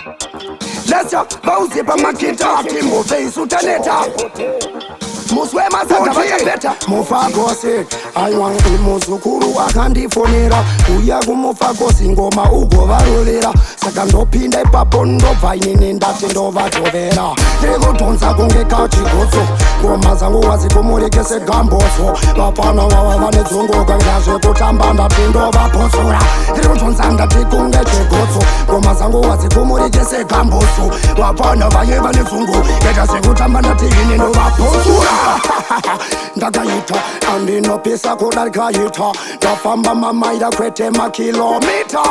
Lesya bauze pamakita timove isutaneta muswe mazaga vachabeta mufagosi aiwa muzukuru akandifonera uya kumufagosi ngoma ugovaruvira saka ndopinda ipapo ndobva inini ndati ndovatovera tiri kudhonza kunge kachigotso ngoma dzangu wazikumurekese gamboso vapana vava vane dzongoka ngazvekutamba ndati ndovapotsora tiri kudhonza ndati kunge chigotso ngoma dzangu wazikumurekese gamboso vapana vaye vane dzongo ita zvekutamba ndati ini ndovapotsora ndakaita andinopisa kudarikaita ndafamba mamaira kwete makilomita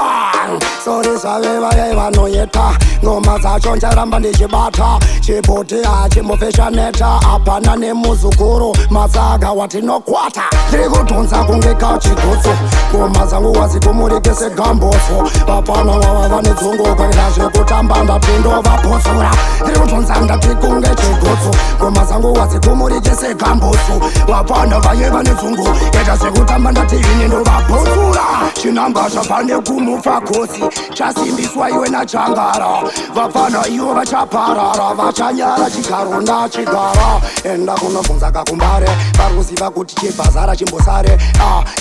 sori zvavevayai vanoyeta ngoma dzacho ndaramba ndichibata chipoti hachimbofeshaneta hapana nemuzukuru matsaga watinokwata tiri kudhonza kunge kachigotso ngoma dzangu wazikumurekese gamboso vapana vava vane dzongoka ita zvekutamba ndati ndovapotsora tiri kudhonza ndati kunge chigotso ngoma dzangu wazikumurekese gamboso vapana vaye vane dzongo ita zvekutamba ndati ini ndovapotsora chinamba zvapane kumufagosi chasimbiswa iwe nachangara vapana ivo vachaparara vachanyara chigaro ndachigara enda kunobvunza kakumbare varuziva kuti chibhazara chimbosare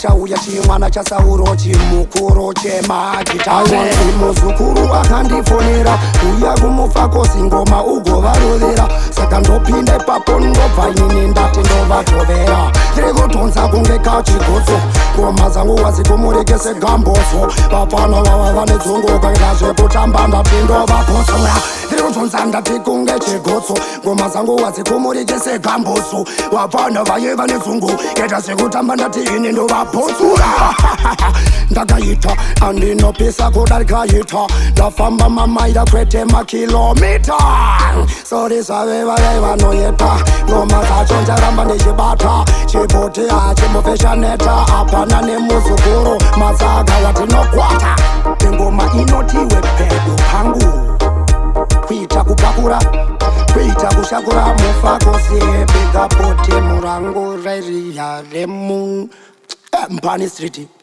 chauya chimwana chasauro chimukuru chemagitare muzukuru akandifonera uya kumufagosi ngoma ugovaruvira saka ndopinda ipapo ndobva inini ndati ndovatovera tiri kudhonza kunge kachigotso ngoma dzangu wazikumurekese gamboso vapana vava vane dzongoka ita zvekutamba ndati ndovapotsora tiri kudhonza ndati kunge chigotso ngoma dzangu wazikumurekese gamboso vapana vaye vane dzongo ita zvekutamba ndati ini ndovapotsora ndakaita andinopisa kudarikaita ndafamba mamaira kwete makilomita sori zvavevayai vanoyeta ngoma dzacho ndaramba ndichibata chipoti hachimbofeshaneta hapana nemuzukuru matsaga watinokwata ingoma inotiwe pedo pangu kuita kupakura kuita kushakura mufagosi bigapoti murangu rairiya remu Mpani Street.